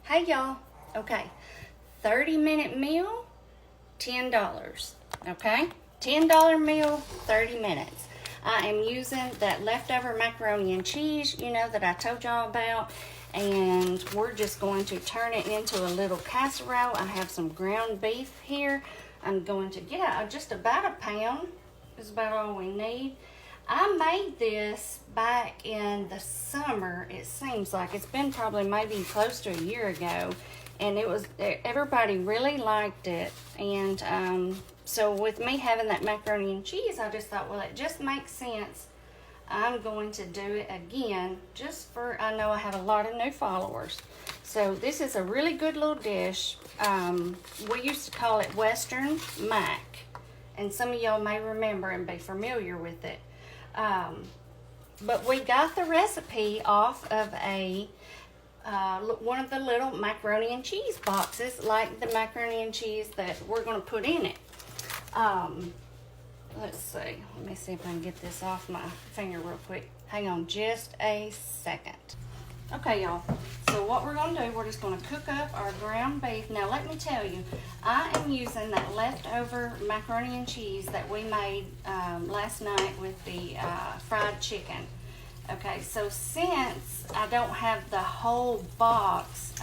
Hey y'all, okay, 30-minute meal, $10, okay? $10 meal, 30 minutes. I am using that leftover macaroni and cheese, that I told y'all about, and we're just going to turn it into a little casserole. I have some ground beef here. I'm going to get out just about a pound, is about all we need. I made this back in the summer. It seems like it's been probably maybe close to a year ago, and everybody really liked it. And so with me having that macaroni and cheese, I just thought, well, it just makes sense. I'm going to do it again I know I have a lot of new followers. So this is a really good little dish. We used to call it Western Mac, and some of y'all may remember and be familiar with it. But we got the recipe off of one of the little macaroni and cheese boxes, like the macaroni and cheese that we're going to put in it. Let's see. Let me see if I can get this off my finger real quick. Hang on just a second. Okay, y'all. So what we're going to do, we're just going to cook up our ground beef. Now, let me tell you, I am using that leftover macaroni and cheese that we made last night with the fried chicken. Okay, so since I don't have the whole box,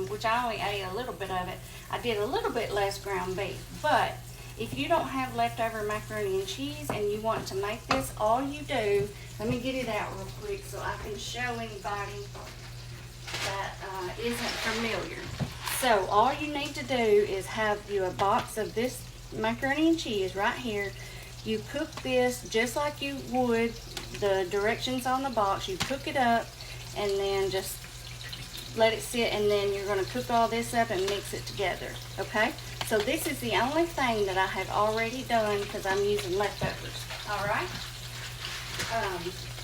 which I only ate a little bit of it, I did a little bit less ground beef. But if you don't have leftover macaroni and cheese and you want to make this, all you do, let me get it out real quick so I can show anybody that isn't familiar. So all you need to do is have you a box of this macaroni and cheese right here. You cook this just like you would the directions on the box. You cook it up and then just let it sit, and then you're going to cook all this up and mix it together. Okay, so this is the only thing that I have already done because I'm using leftovers. All right.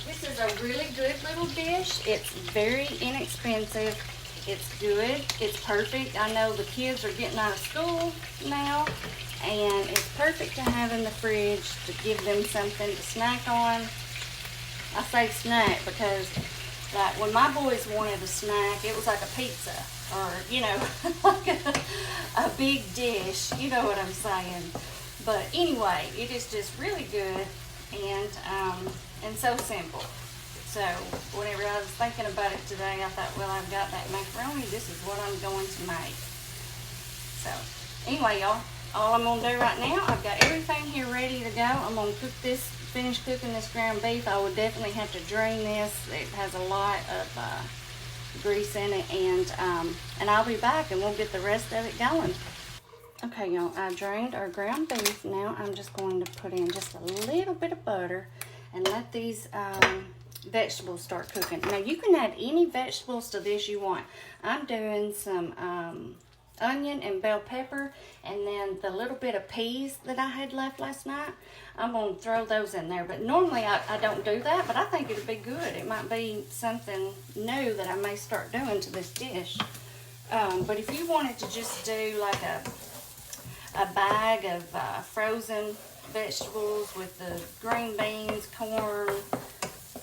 This is a really good little dish. It's very inexpensive. It's good. It's perfect. I know the kids are getting out of school now, and it's perfect to have in the fridge to give them something to snack on. I say snack because, like, when my boys wanted a snack, it was like a pizza or, like a big dish. You know what I'm saying? But anyway, it is just really good and so simple. So whenever I was thinking about it today, I thought, well, I've got that macaroni. This is what I'm going to make. So anyway, y'all, all I'm going to do right now, I've got everything here ready to go. I'm going to finish cooking this ground beef. I would definitely have to drain this. It has a lot of grease in it, and I'll be back and we'll get the rest of it going. Okay, y'all, I drained our ground beef. Now I'm just going to put in just a little bit of butter and let these vegetables start cooking. Now, you can add any vegetables to this you want. I'm doing some onion and bell pepper, and then the little bit of peas that I had left last night, I'm going to throw those in there. But normally I don't do that, but I think it'd be good. It might be something new that I may start doing to this dish. But if you wanted to just do like a bag of frozen vegetables with the green beans, corn,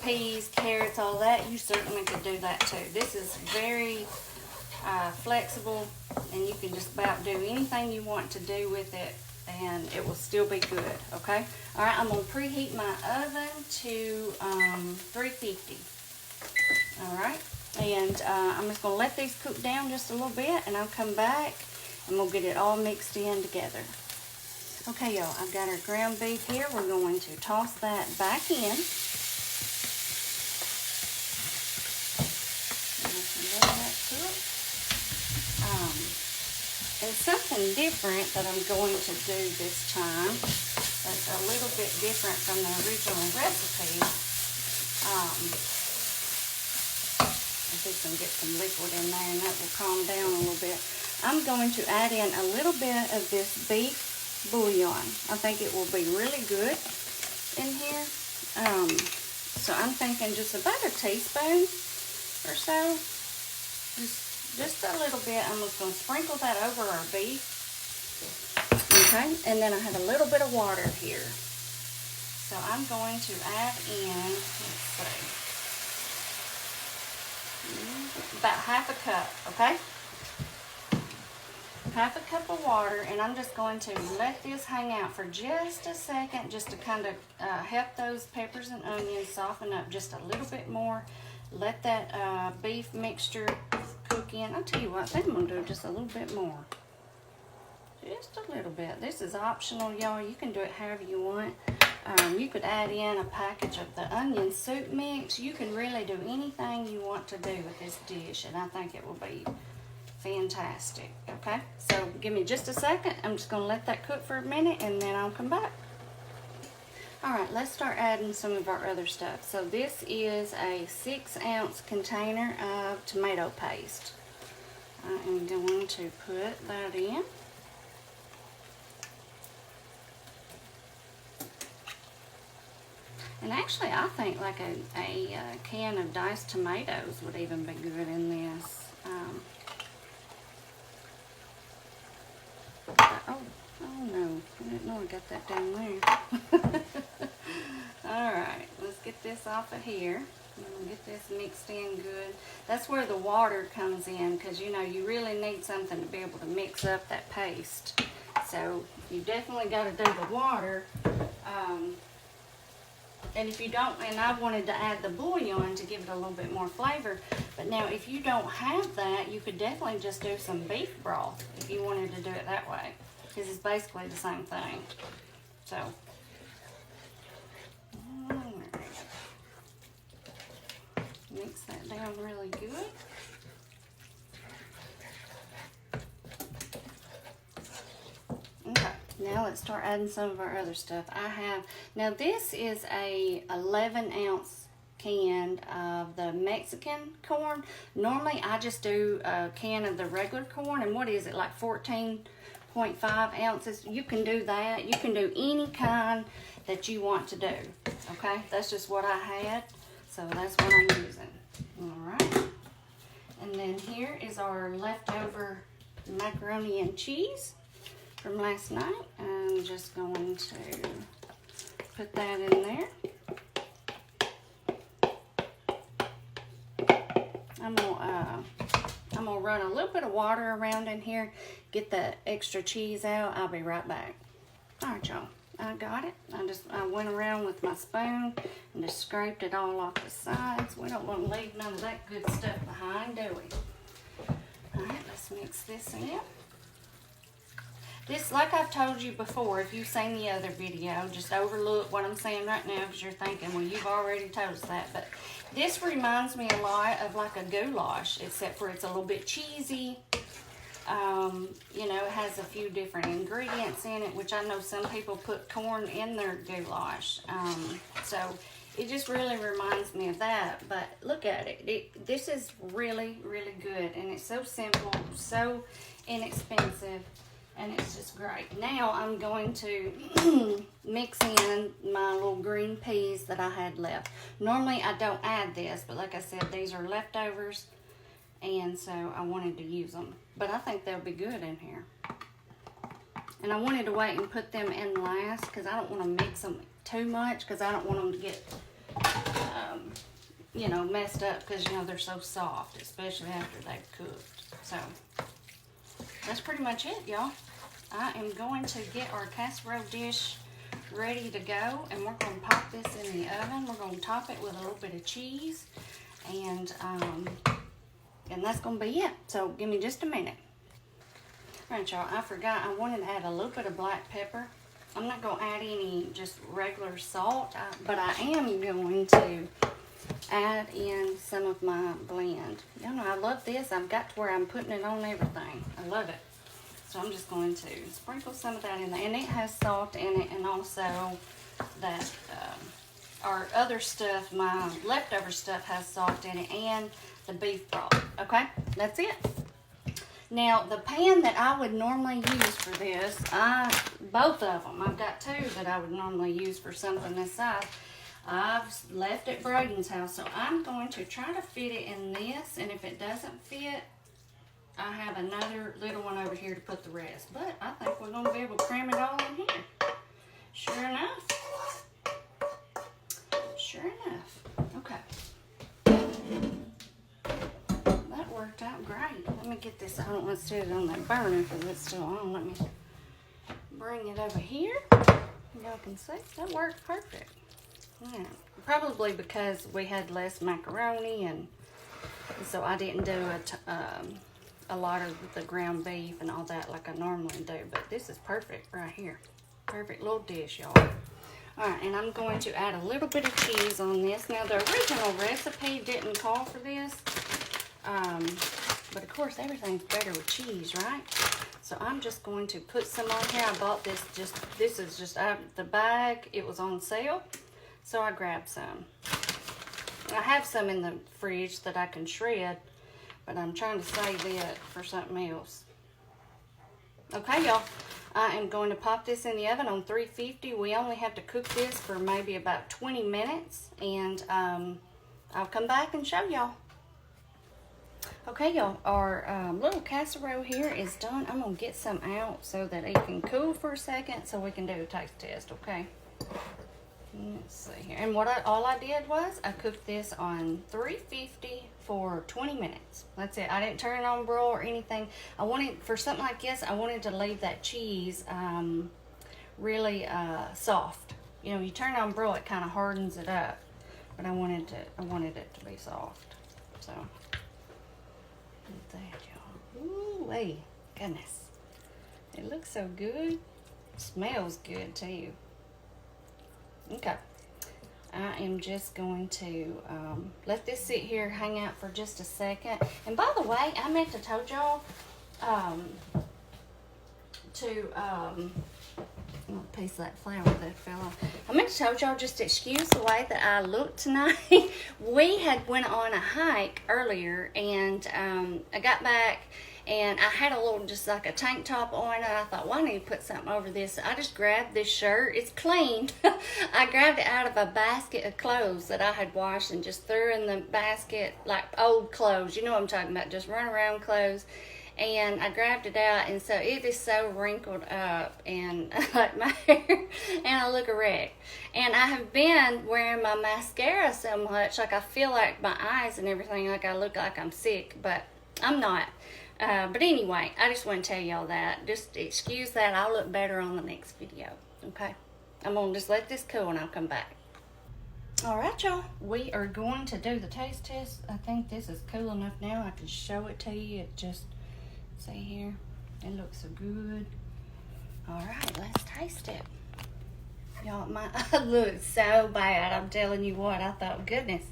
peas, carrots, all that, you certainly could do that too. This is very flexible, and you can just about do anything you want to do with it, and it will still be good. Okay, all right, I'm going to preheat my oven to 350. All right, and I'm just going to let these cook down just a little bit, and I'll come back and we'll get it all mixed in together. Okay, y'all, I've got our ground beef here. We're going to toss that back in. And something different that I'm going to do this time that's a little bit different from the original recipe. I think I can get some liquid in there, and that will calm down a little bit. I'm going to add in a little bit of this beef bouillon. I think it will be really good in here. So I'm thinking just about a teaspoon or so. Just a little bit. I'm just going to sprinkle that over our beef. Okay, and then I have a little bit of water here. So I'm going to add in, let's see, about half a cup, okay? half a cup of water, and I'm just going to let this hang out for just a second, just to kind of help those peppers and onions soften up just a little bit more. Let that beef mixture cook in. I'll tell you what, I think I'm going to do just a little bit more. Just a little bit. This is optional, y'all. You can do it however you want. You could add in a package of the onion soup mix. You can really do anything you want to do with this dish, and I think it will be fantastic. Okay, so give me just a second. I'm just going to let that cook for a minute, and then I'll come back. All right, let's start adding some of our other stuff. So this is a 6-ounce container of tomato paste. I am going to put that in. And actually, I think like a can of diced tomatoes would even be good in this. Oh no, I didn't know I got that down there. Alright, let's get this off of here. Get this mixed in good. That's where the water comes in, because you know you really need something to be able to mix up that paste. So you definitely got to do the water. And if you don't, and I wanted to add the bouillon to give it a little bit more flavor, but now if you don't have that, you could definitely just do some beef broth if you wanted to do it that way, because it's basically the same thing. So, mix that down really good. Okay. Now let's start adding some of our other stuff. Now this is a 11-ounce can of the Mexican corn. Normally I just do a can of the regular corn, and what is it, like 14.5 ounces? You can do that. You can do any kind that you want to do, okay? That's just what I had, so that's what I'm using. All right. And then here is our leftover macaroni and cheese from last night. I'm just going to put that in there. I'm gonna run a little bit of water around in here, get the extra cheese out. I'll be right back. All right, y'all, I got it. I went around with my spoon and just scraped it all off the sides. We don't want to leave none of that good stuff behind, do we? All right, let's mix this in. This, like I've told you before, if you've seen the other video, just overlook what I'm saying right now, because you're thinking, well, you've already told us that. But this reminds me a lot of like a goulash, except for it's a little bit cheesy. You know, it has a few different ingredients in it, which I know some people put corn in their goulash. So it just really reminds me of that. But look at it. This is really, really good. And it's so simple, so inexpensive. And it's just great. Now I'm going to mix in my little green peas that I had left. Normally I don't add this, but like I said, these are leftovers, and so I wanted to use them. But I think they'll be good in here. And I wanted to wait and put them in last, because I don't want to mix them too much, because I don't want them to get, you know, messed up, because, you know, they're so soft, especially after they've cooked. So that's pretty much it, y'all. I am going to get our casserole dish ready to go, and we're going to pop this in the oven. We're going to top it with a little bit of cheese, and that's going to be it. So give me just a minute. All right, y'all, I forgot. I wanted to add a little bit of black pepper. I'm not going to add any just regular salt, but I am going to add in some of my blend. Y'all know I love this. I've got to where I'm putting it on everything. I love it. So I'm just going to sprinkle some of that in there. And it has salt in it, and also that our other stuff, my leftover stuff, has salt in it, and the beef broth. Okay, that's it. Now, the pan that I would normally use for this, both of them, I've got two that I would normally use for something this size. I've left at Braden's house, so I'm going to try to fit it in this, and if it doesn't fit, I have another little one over here to put the rest. But I think we're going to be able to cram it all in here. Sure enough. Sure enough. Okay. That worked out great. Let me get this. I don't want to set it on that burner because it's still on. Let me bring it over here. Y'all can see that worked perfect. Yeah. Probably because we had less macaroni, and so I didn't do a lot of the ground beef and all that like I normally do. But this is perfect right here. Perfect little dish, y'all. Alright, and I'm going to add a little bit of cheese on this. Now, the original recipe didn't call for this. But of course, everything's better with cheese, right? So I'm just going to put some on here. I bought this this is just out of the bag. It was on sale, so I grabbed some. I have some in the fridge that I can shred, but I'm trying to save it for something else. Okay, y'all. I am going to pop this in the oven on 350. We only have to cook this for maybe about 20 minutes, and I'll come back and show y'all. Okay, y'all, our little casserole here is done. I'm going to get some out so that it can cool for a second so we can do a taste test, okay? Let's see here. And all I did was I cooked this on 350 for 20 minutes. That's it. I didn't turn it on broil or anything. I wanted, for something like this, I wanted to leave that cheese really soft. You know, you turn it on broil, it kind of hardens it up. But I wanted it to be soft. So, look at that, y'all. Ooh, hey, goodness. It looks so good. Smells good too. Okay, I am just going to let this sit here, hang out for just a second. And by the way, I meant to told y'all a piece of that flour that fell off. I meant to told y'all just to excuse the way that I look tonight. We had went on a hike earlier, and I got back. And I had a little, just like a tank top on, and I thought, well, I need to put something over this. So I just grabbed this shirt. It's clean. I grabbed it out of a basket of clothes that I had washed and just threw in the basket, like old clothes. You know what I'm talking about, just run around clothes. And I grabbed it out, and so it is so wrinkled up, and like my hair, and I look a wreck. And I have been wearing my mascara so much, like I feel like my eyes and everything, like I look like I'm sick, but I'm not. But anyway, I just want to tell y'all that. Just excuse that. I'll look better on the next video. Okay? I'm going to just let this cool and I'll come back. Alright, y'all. We are going to do the taste test. I think this is cool enough now. I can show it to you. It just, see here. It looks so good. Alright, let's taste it. Y'all, my eye looks so bad. I'm telling you what. I thought, goodness.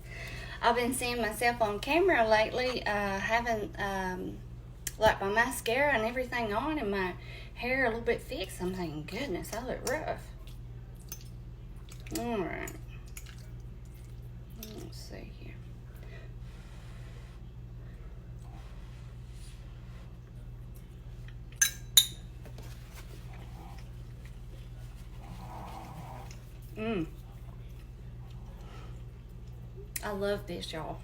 I've been seeing myself on camera lately, having like my mascara and everything on, and my hair a little bit fixed. I'm thinking, goodness, I look rough. All right. Let's see here. I love this, y'all.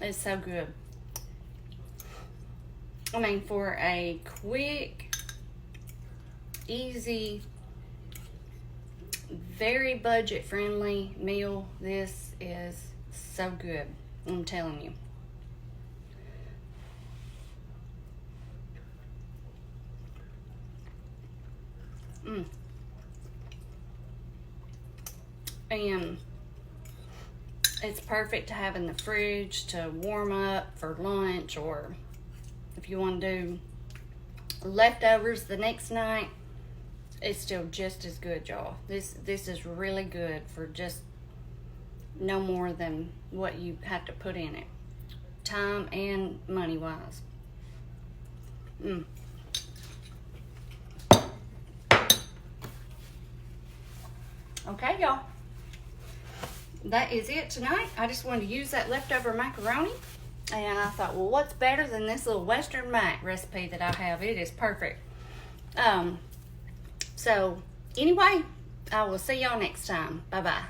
It's so good. I mean, for a quick, easy, very budget-friendly meal, this is so good. I'm telling you. And it's perfect to have in the fridge to warm up for lunch, or if you want to do leftovers the next night. It's still just as good, y'all. This is really good for just no more than what you have to put in it, time and money wise. Okay, y'all. That is it tonight. I just wanted to use that leftover macaroni, and I thought, well, what's better than this little Western mac recipe that I have? It is perfect. So anyway, I will see y'all next time. Bye-bye.